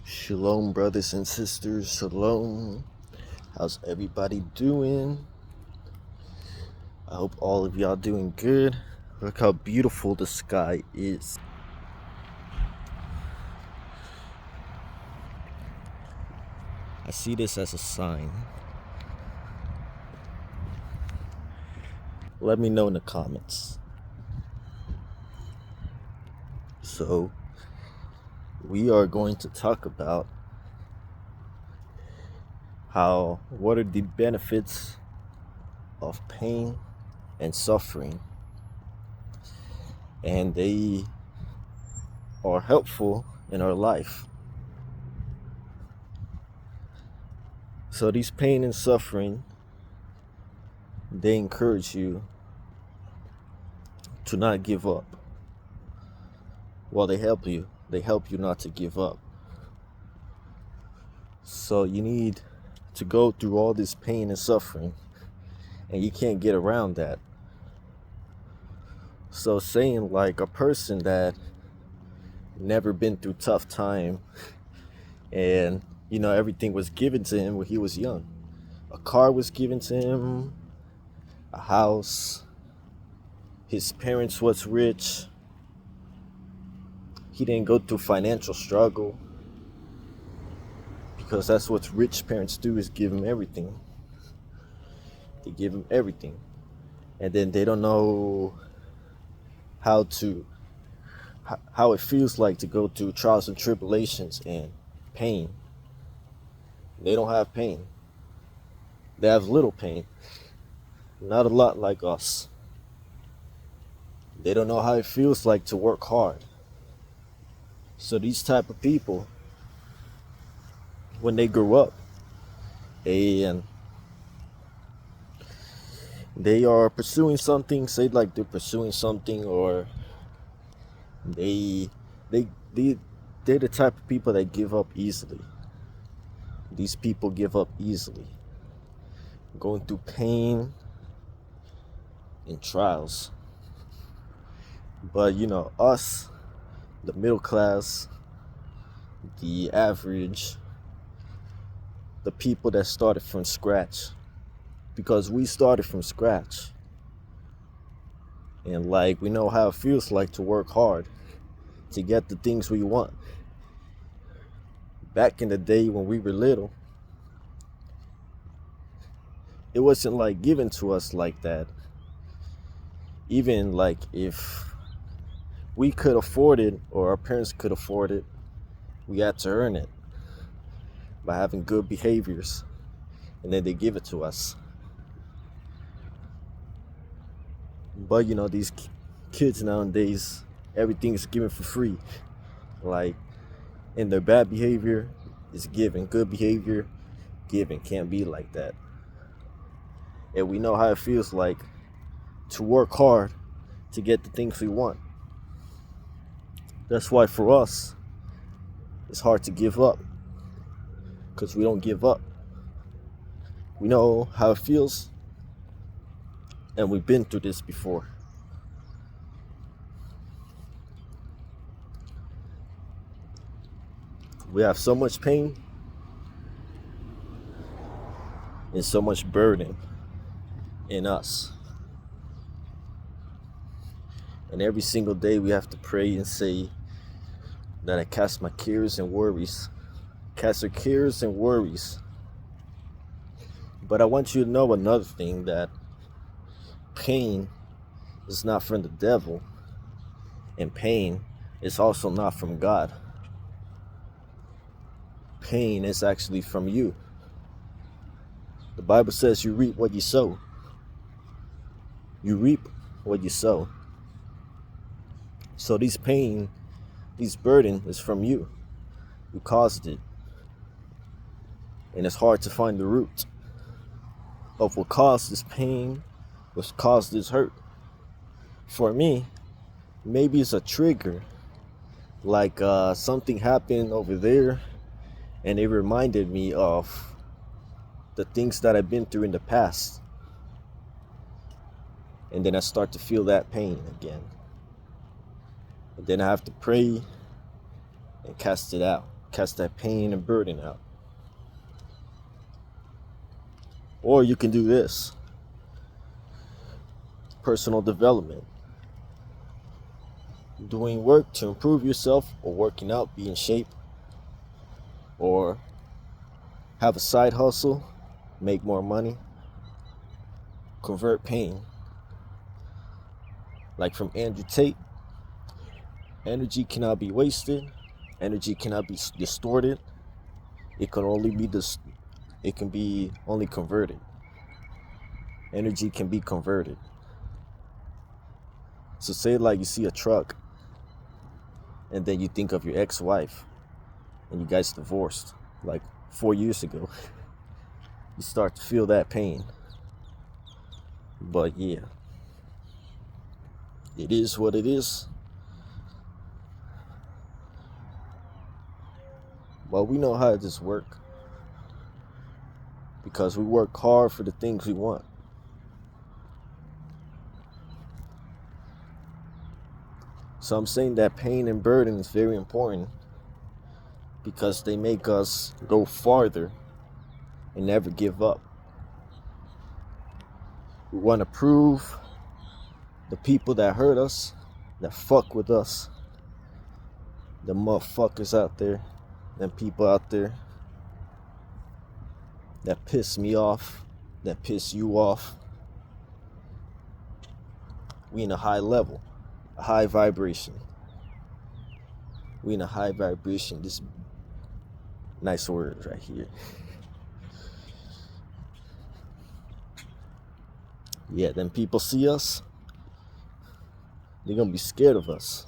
Shalom, brothers and sisters. Shalom. How's everybody doing? I hope all of y'all doing good. Look how beautiful the sky is. I see this as a sign. Let me know in the comments. So, we are going to talk about what are the benefits of pain and suffering, and they are helpful in our life. So these pain and suffering, they encourage you to not give up. Well, they help you not to give up. So you need to go through all this pain and suffering, and you can't get around that. So saying like a person that never been through tough time, and everything was given to him when he was young. A car was given to him, a house, his parents was rich. He didn't go through financial struggle, because that's what rich parents do, is give him everything. They give him everything, and then they don't know how it feels like to go through trials and tribulations and pain. They don't have pain. They have little pain, not a lot like us. They don't know how it feels like to work hard. So these type of people, when they grow up, and they are pursuing something, say like they're pursuing something, or they're the type of people that give up easily. These people give up easily, going through pain and trials. But us, the middle class, the average, the people that started from scratch, because we started from scratch, and we know how it feels like to work hard to get the things we want. Back in the day when we were little, it wasn't given to us like that. Even if we could afford it, or our parents could afford it, we had to earn it by having good behaviors, and then they give it to us. But these kids nowadays, everything is given for free. And their bad behavior is given, good behavior given. Can't be like that. And we know how it feels like to work hard to get the things we want. That's why for us, it's hard to give up, because we don't give up. We know how it feels, and we've been through this before. We have so much pain and so much burden in us. And every single day we have to pray and say that I cast my cares and worries. Cast your cares and worries. But I want you to know another thing, that pain is not from the devil, and pain is also not from God. Pain is actually from you. The Bible says you reap what you sow. You reap what you sow. So this pain, this burden is from you. You caused it. And it's hard to find the root of what caused this pain, what caused this hurt. For me, maybe it's a trigger. Something happened over there, and it reminded me of the things that I've been through in the past. And then I start to feel that pain again. And then I have to pray and cast it out. cast that pain and burden out. Or you can do this: personal development, doing work to improve yourself, or working out, be in shape, or have a side hustle, make more money, convert pain. Like from Andrew Tate, energy cannot be wasted, energy cannot be distorted. It can only be it can be only converted. Energy can be converted. So say like you see a truck and then you think of your ex-wife and you guys divorced like 4 years ago. You start to feel that pain. But yeah, it is what it is. Well, we know how this works because we work hard for the things we want. So I'm saying that pain and burden is very important because they make us go farther and never give up. We want to prove the people that hurt us, that fuck with us, the motherfuckers out there, them people out there that piss me off, that piss you off. We in a high level, a high vibration. We in a high vibration. This nice word right here. Yeah, then people see us, they're gonna be scared of us.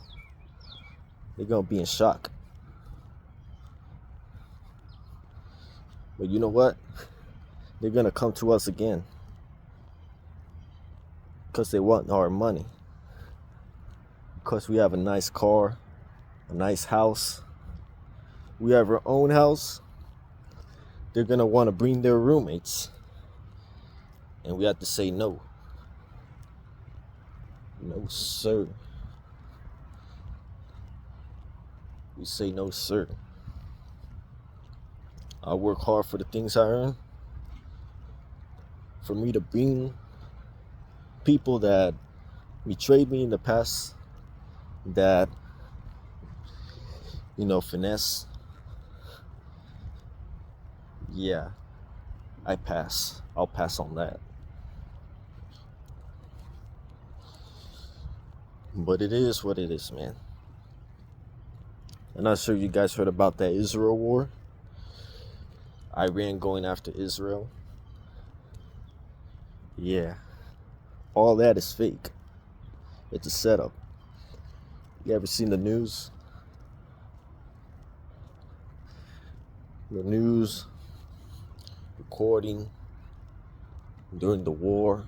They're gonna be in shock. But you know what? They're gonna come to us again because they want our money. Because we have a nice car, a nice house, we have our own house. They're gonna want to bring their roommates, and we have to say no. No, sir. We say no, sir. I work hard for the things I earn. For me to bring people that betrayed me in the past, that, finesse. Yeah, I pass. I'll pass on that. But it is what it is, man. I'm not sure you guys heard about that Israel war. Iran going after Israel. Yeah. All that is fake. It's a setup. You ever seen the news? The news recording during the war.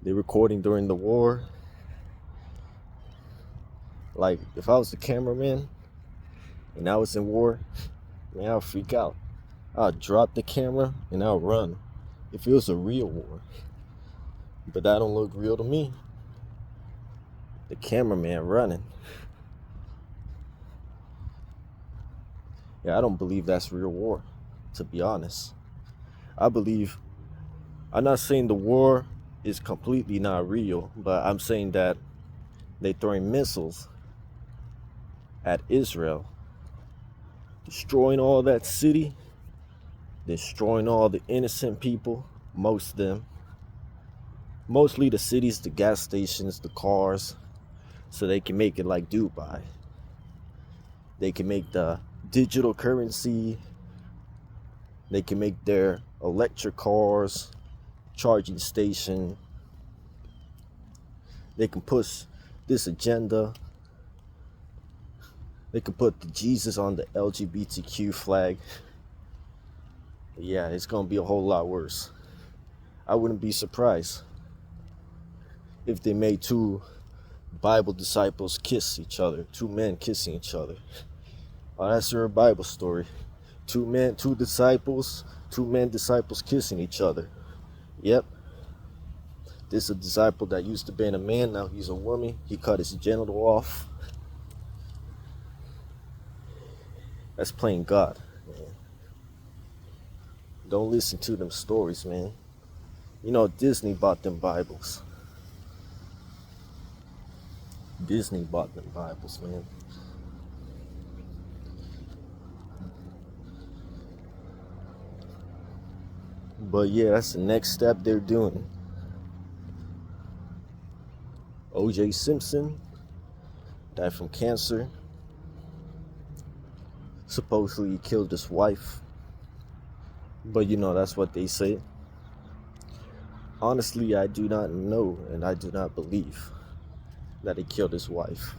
They're recording during the war. Like, if I was the cameraman and I was in war, man, I'll freak out. I'll drop the camera and I'll run. If it was a real war. But that don't look real to me. The cameraman running. Yeah, I don't believe that's real war, to be honest. I'm not saying the war is completely not real, but I'm saying that they throwing missiles at Israel, destroying all that city, destroying all the innocent people, most of them. Mostly the cities, the gas stations, the cars, so they can make it like Dubai. They can make the digital currency. They can make their electric cars, charging station. They can push this agenda. They can put the Jesus on the LGBTQ flag. Yeah, it's gonna be a whole lot worse. I wouldn't be surprised if they made two Bible disciples kiss each other, two men kissing each other. Oh, that's your Bible story. Two men disciples kissing each other. Yep. This is a disciple that used to be a man, now he's a woman. He cut his genital off. That's playing God, man. Don't listen to them stories, man. You know, Disney bought them Bibles. Disney bought them Bibles, man. But yeah, that's the next step they're doing. O.J. Simpson died from cancer. Supposedly he killed his wife. But you know, that's what they say. Honestly, I do not know and I do not believe that he killed his wife.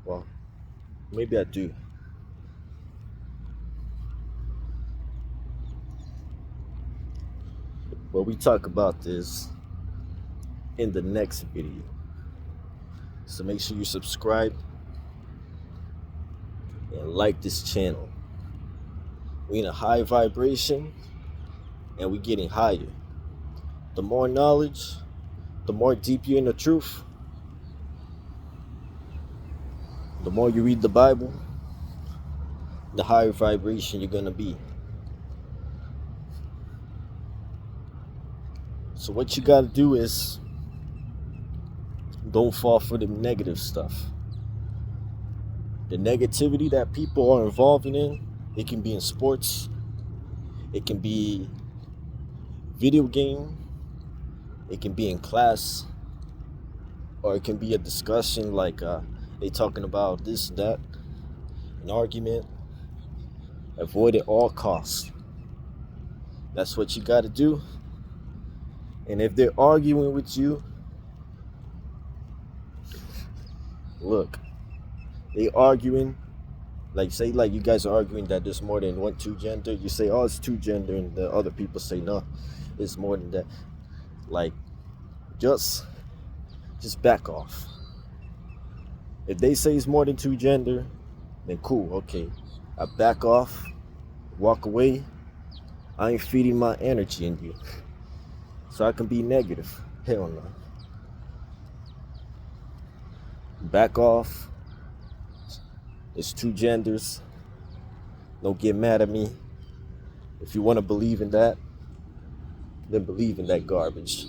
Well, maybe I do. But we talk about this in the next video. So make sure you subscribe and like this channel. We in a high vibration and we getting higher. The more knowledge, the more deep you're in the truth, the more you read the Bible, the higher vibration you're gonna be. So what you gotta do is don't fall for the negative stuff. The negativity that people are involving in, it can be in sports, it can be video game, it can be in class, or it can be a discussion like they talking about this, that, an argument. Avoid at all costs. That's what you got to do. And if they're arguing with you, look, they arguing, like say like you guys are arguing that there's more than two gender. You say, oh, it's two gender, and the other people say, no, it's more than that. Like, just back off. If they say it's more than two gender, then cool, okay. I back off, walk away. I ain't feeding my energy in you, so I can be negative. Hell no. Back off. It's two genders. Don't get mad at me. If you want to believe in that, then believe in that garbage.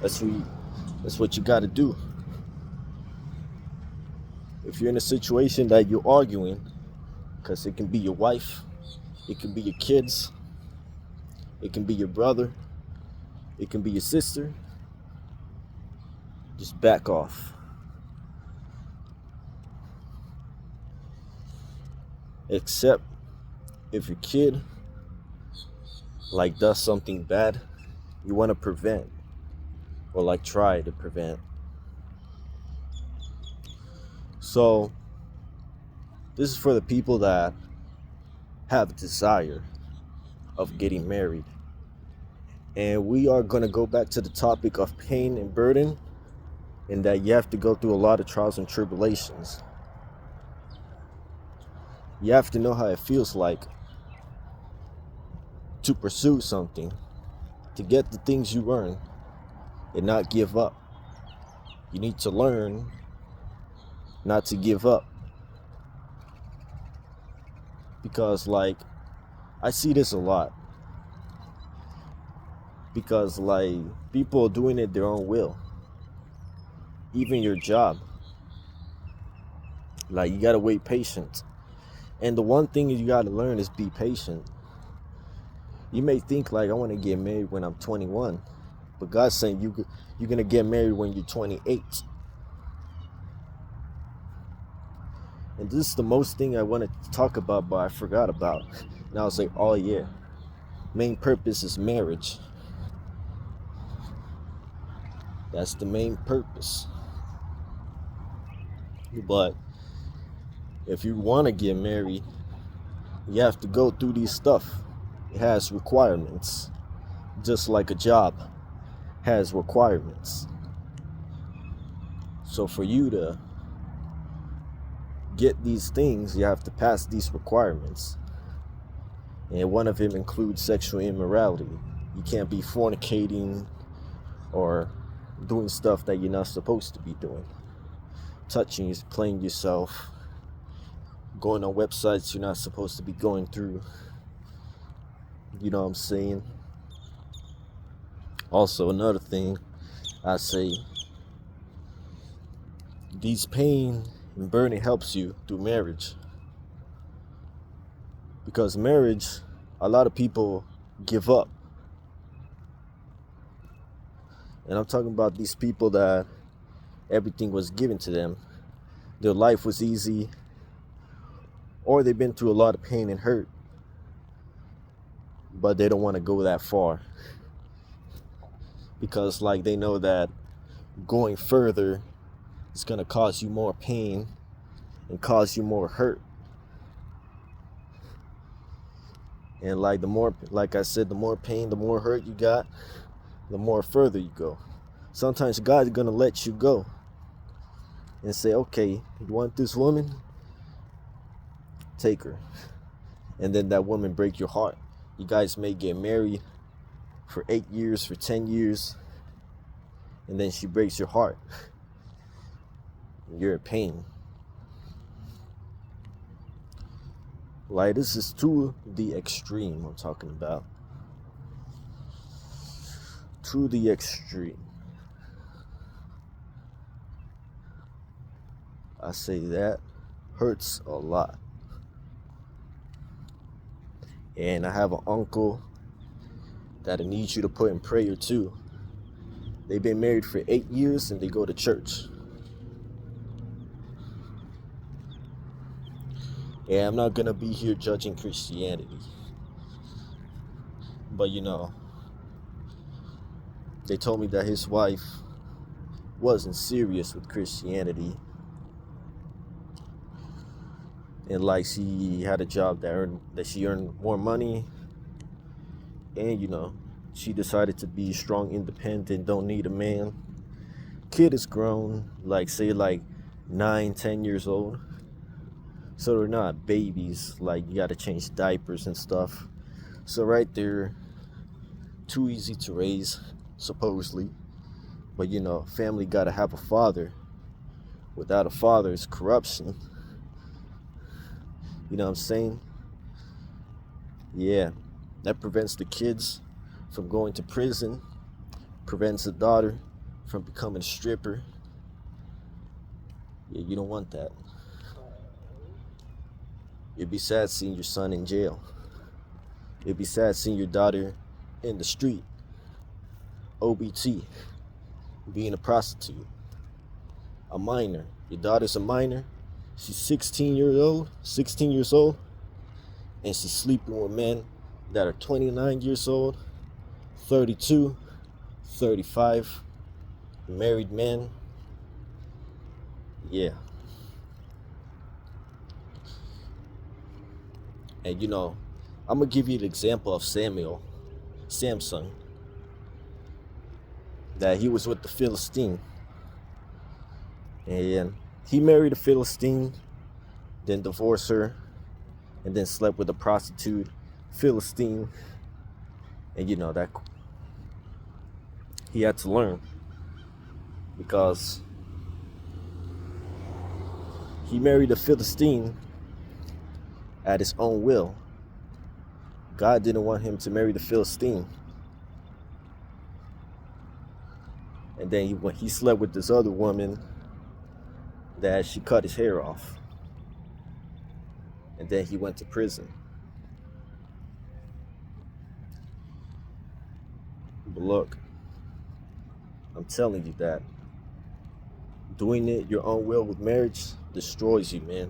That's what you got to do. If you're in a situation that you're arguing, because it can be your wife, it can be your kids, it can be your brother, it can be your sister, just back off. Except if your kid like does something bad, you want to prevent, or like try to prevent. So this is for the people that have a desire of getting married. And we are going to go back to the topic of pain and burden, and that you have to go through a lot of trials and tribulations. You have to know how it feels like to pursue something, to get the things you earn and not give up. You need to learn not to give up. Because like, I see this a lot. Because like, people are doing it their own will. Even your job. Like, you gotta wait patient. And the one thing you gotta learn is be patient. You may think like, I want to get married when I'm 21. But God's saying you're gonna get married when you're 28. And this is the most thing I wanted to talk about, but I forgot about. And I was like, oh yeah, main purpose is marriage. That's the main purpose. But if you want to get married, you have to go through these stuff. It has requirements, just like a job has requirements. So for you to get these things, you have to pass these requirements. And one of them includes sexual immorality. You can't be fornicating or doing stuff that you're not supposed to be doing. Touching, playing yourself, going on websites you're not supposed to be going through. You know what I'm saying? Also, another thing I say, these pain and burning helps you through marriage. Because marriage, a lot of people give up. And I'm talking about these people that everything was given to them. Their life was easy, or they've been through a lot of pain and hurt, but they don't want to go that far. Because like they know that going further is going to cause you more pain and cause you more hurt. And like like I said, the more pain, the more hurt you got, the more further you go. Sometimes God's gonna let you go and say, okay, you want this woman? Take her. And then that woman break your heart. You guys may get married for 8 years, for 10 years, and then she breaks your heart. You're in pain. Like, this is to the extreme I'm talking about. To the extreme. I say that hurts a lot. And I have an uncle that I need you to put in prayer too. They've been married for 8 years and they go to church. Yeah, I'm not gonna be here judging Christianity. But you know, they told me that his wife wasn't serious with Christianity. And like she had a job that she earned more money. And you know, she decided to be strong, independent, don't need a man. Kid is grown, like say like 9, 10 years old. So they're not babies, like you gotta change diapers and stuff. So right there, too easy to raise, supposedly. But you know, family gotta have a father. Without a father, it's corruption. You know what I'm saying? Yeah, that prevents the kids from going to prison, prevents the daughter from becoming a stripper. Yeah, you don't want that. You'd be sad seeing your son in jail. You'd be sad seeing your daughter in the street, OBT, being a prostitute, a minor. Your daughter's a minor. She's 16 years old, and she's sleeping with men that are 29 years old, 32, 35, married men. Yeah. And you know, I'm gonna give you an example of Samson, that he was with the Philistine. And he married a Philistine, then divorced her, and then slept with a prostitute Philistine. And you know that he had to learn, because he married a Philistine at his own will. God didn't want him to marry the Philistine. And then when he slept with this other woman, that she cut his hair off. And then he went to prison. But look, I'm telling you that doing it your own will with marriage destroys you, man.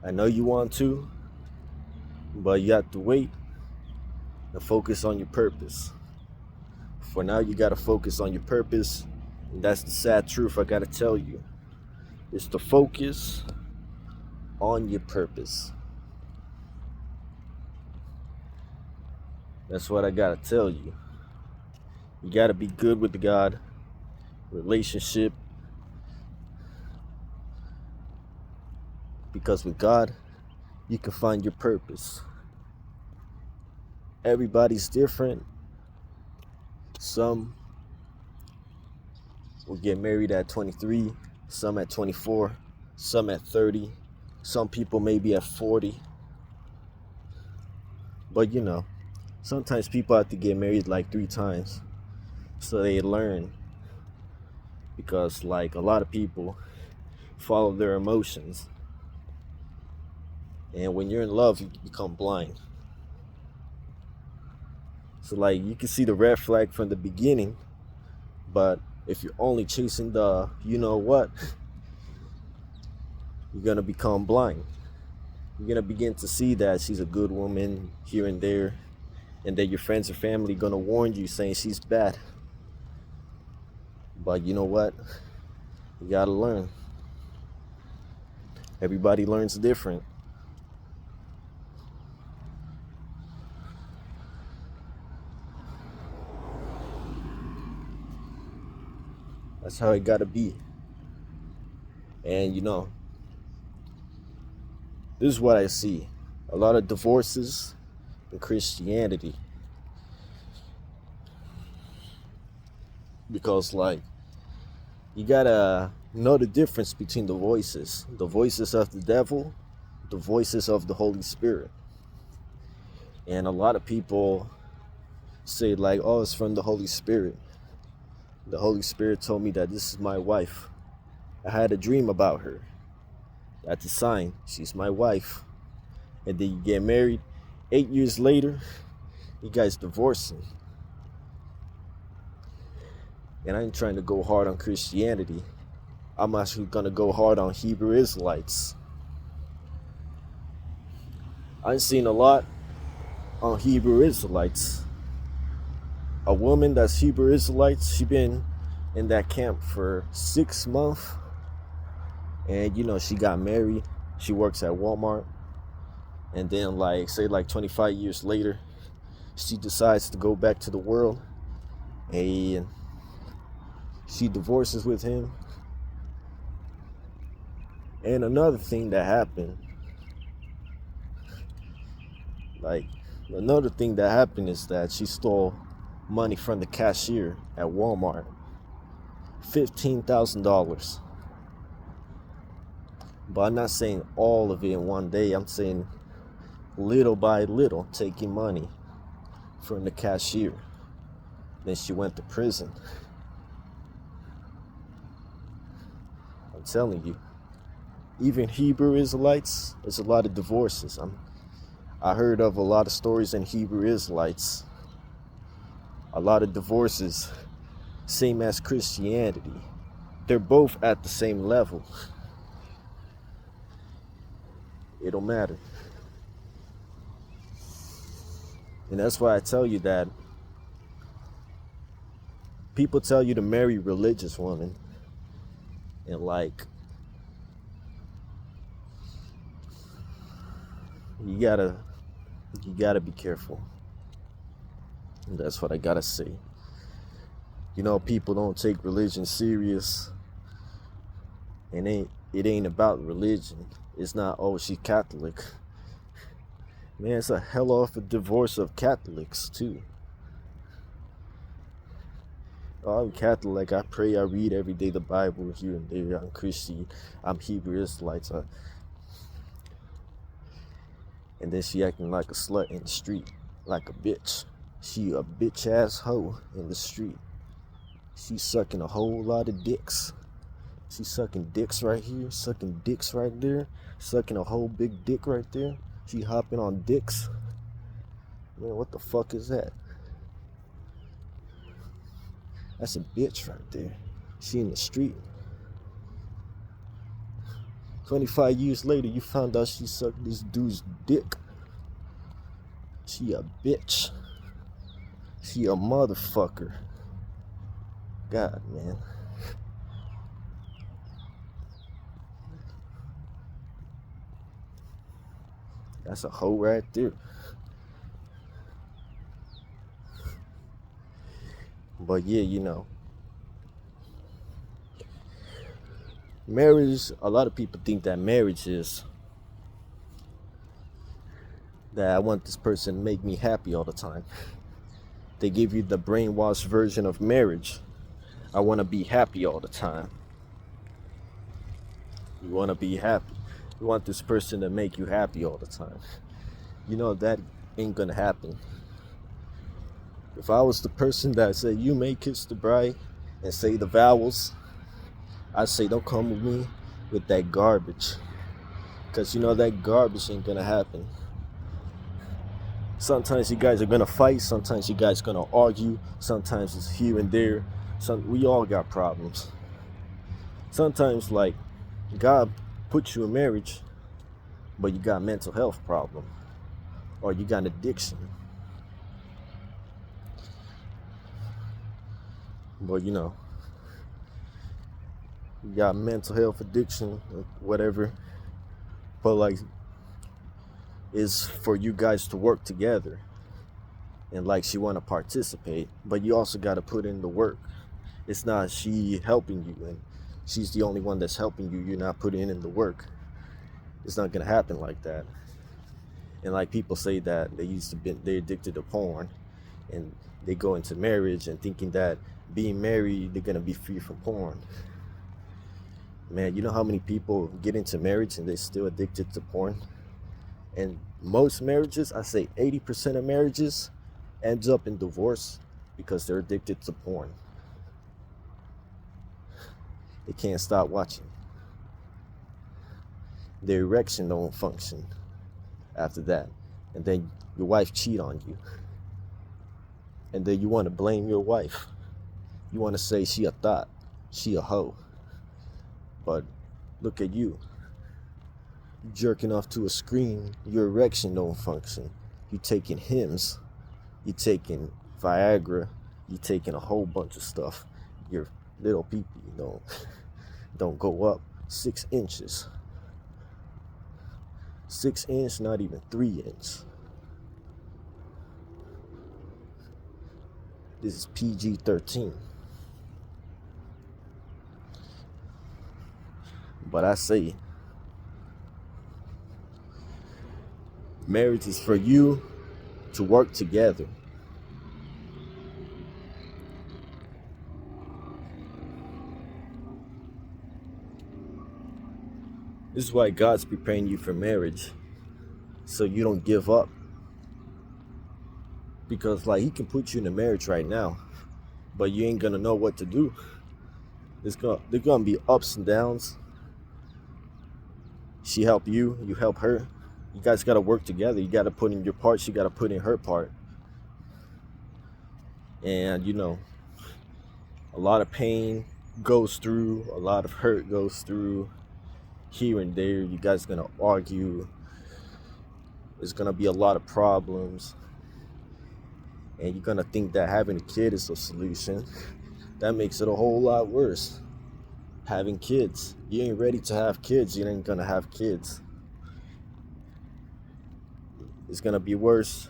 I know you want to, but you have to wait and focus on your purpose. For now, you gotta focus on your purpose, and that's the sad truth I gotta tell you. It's to focus on your purpose. That's what I gotta tell you. You gotta be good with the God relationship. because with God, you can find your purpose. Everybody's different. Some will get married at 23, some at 24, some at 30, some people maybe at 40. But sometimes people have to get married like 3 times so they learn, because like a lot of people follow their emotions, and when you're in love you become blind. So like you can see the red flag from the beginning, but if you're only chasing the what, you're gonna become blind. You're gonna begin to see that she's a good woman here and there, and that your friends or family gonna warn you saying she's bad. But you know what? You gotta learn. Everybody learns different. That's how it gotta be. And this is what I see. A lot of divorces in Christianity. Because like you gotta know the difference between the voices of the devil, the voices of the Holy Spirit. And a lot of people say like, oh, it's from the Holy Spirit. The Holy Spirit told me that this is my wife. I had a dream about her. That's a sign. She's my wife. And then you get married. 8 years later, you guys divorcing. And I ain't trying to go hard on Christianity. I'm actually gonna go hard on Hebrew Israelites. I've seen a lot on Hebrew Israelites. A woman that's Hebrew Israelites, she been in that camp for 6 months. And she got married. She works at Walmart. And then say 25 years later, she decides to go back to the world. And she divorces with him. And another thing that happened, is that she stole money from the cashier at Walmart. $15,000. But I'm not saying all of it in one day. I'm saying little by little, taking money from the cashier. Then she went to prison. I'm telling you, even Hebrew Israelites, there's a lot of divorces. I heard of a lot of stories in Hebrew Israelites. A lot of divorces, same as Christianity. They're both at the same level. It don't matter. And that's why I tell you that people tell you to marry religious women. And you gotta be careful. And that's what I gotta say. People don't take religion serious. And it ain't about religion. It's not, oh, she's Catholic. Man, it's a hell of a divorce of Catholics too. Oh, I'm Catholic. I pray. I read every day the Bible here and there. I'm Christian. I'm Hebrew Israelites. And then she acting like a slut in the street, like a bitch. She a bitch ass hoe in the street. She's sucking a whole lot of dicks. She's sucking dicks right here, sucking dicks right there, sucking a whole big dick right there. She hopping on dicks. Man, what the fuck is that? That's a bitch right there. She in the street. 25 years later, you found out she sucked this dude's dick. She a bitch. She a motherfucker. God, man. That's a hoe right there. But yeah, marriage, a lot of people think that marriage is that I want this person to make me happy all the time. They give you the brainwashed version of marriage. I want to be happy all the time. You want to be happy. You want this person to make you happy all the time. You know that ain't gonna happen. If I was the person that said you may kiss the bride and say the vowels, I'd say don't come with me with that garbage. Cause you know that garbage ain't gonna happen. Sometimes you guys are gonna fight, sometimes you guys are gonna argue, sometimes it's here and there. We all got problems. Sometimes like God put you in marriage, but you got a mental health problem or you got an addiction. But you know, you got mental health addiction, whatever. But like, is for you guys to work together, and like she want to participate, but you also got to put in the work. It's not she helping you and she's the only one that's helping you. You're not putting in the work. It's not gonna happen like that. And like people say that they're addicted to porn, and they go into marriage and thinking that being married they're gonna be free from porn. Man, you know how many people get into marriage and they're still addicted to porn? And most marriages, I say 80% of marriages, ends up in divorce because they're addicted to porn. They can't stop watching. Their erection don't function after that. And then your wife cheat on you. And then you want to blame your wife. You want to say she a thought, she a hoe. But look at you. You jerking off to a screen, your erection don't function. You taking hymns, you taking Viagra, you taking a whole bunch of stuff. Your little pee-pee don't go up 6 inches. 6 inch, not even 3 inch. This is PG-13. But I say, marriage is for you to work together. This is why God's preparing you for marriage, so you don't give up. Because like he can put you in a marriage right now, but you ain't gonna know what to do. There's gonna be ups and downs. She help you, you help her. You guys gotta work together. You gotta put in your part, she gotta put in her part. And you know, a lot of pain goes through, a lot of hurt goes through. Here and there, you guys gonna argue. There's gonna be a lot of problems. And you're gonna think that having a kid is a solution. That makes it a whole lot worse. Having kids. You ain't ready to have kids, you ain't gonna have kids. It's gonna be worse.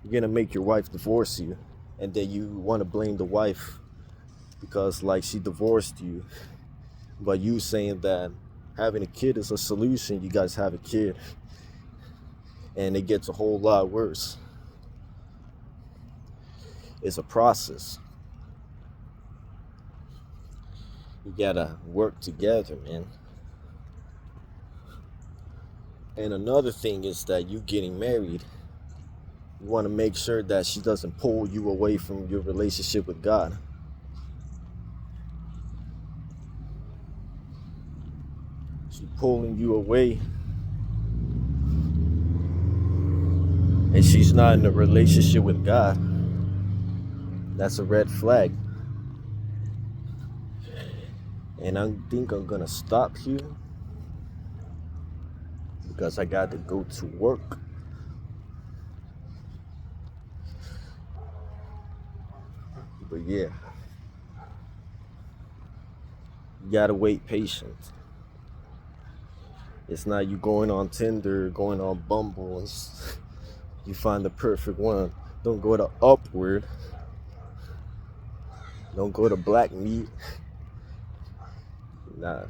You're gonna make your wife divorce you, and then you wanna blame the wife because like she divorced you. But you saying that having a kid is a solution, you guys have a kid. And it gets a whole lot worse. It's a process. You gotta work together, man. And another thing is that you getting married, you want to make sure that she doesn't pull you away from your relationship with God. She's pulling you away, and she's not in a relationship with God. That's a red flag. And I think I'm gonna stop here because I got to go to work. But yeah, you gotta wait patient. It's not you going on Tinder, going on Bumble, and you find the perfect one. Don't go to Upward. Don't go to Black Meat. Nah,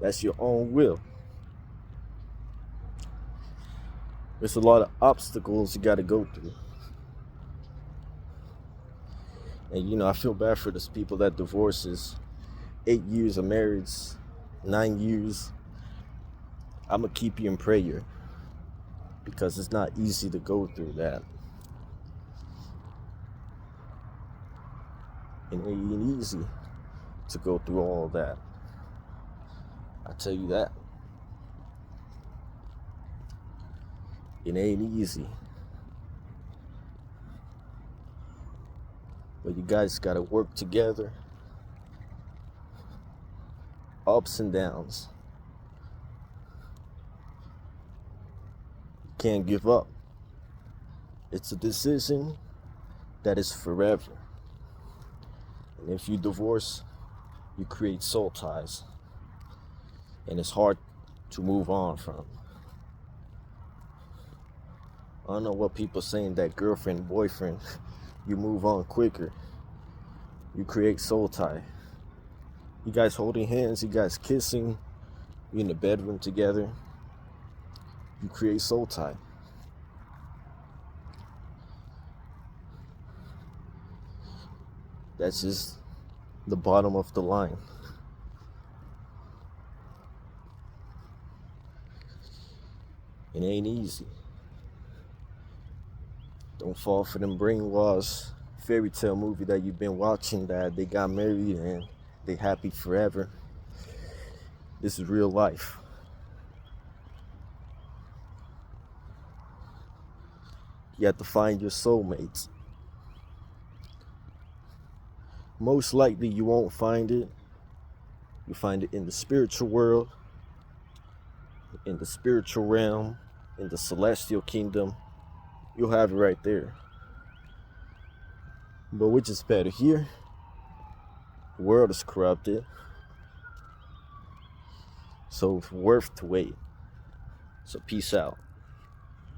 that's your own will. There's a lot of obstacles you got to go through. And I feel bad for those people that divorces 8 years of marriage, 9 years. I'm gonna keep you in prayer because it's not easy to go through that. And it ain't easy to go through all that. I tell you that. It ain't easy. But you guys gotta work together. Ups and downs. You can't give up. It's a decision that is forever. And if you divorce, you create soul ties. And it's hard to move on from. I don't know what people saying that girlfriend, boyfriend, you move on quicker. You create soul tie. You guys holding hands, you guys kissing, you in the bedroom together. You create soul tie. That's just the bottom of the line. It ain't easy. Don't fall for them brainwashed fairy tale movie that you've been watching that they got married and they happy forever. This is real life. You have to find your soulmates. Most likely you won't find it. You find it in the spiritual world, in the spiritual realm, in the celestial kingdom. You'll have it right there. But which is better here? The world is corrupted. So it's worth to wait. So peace out.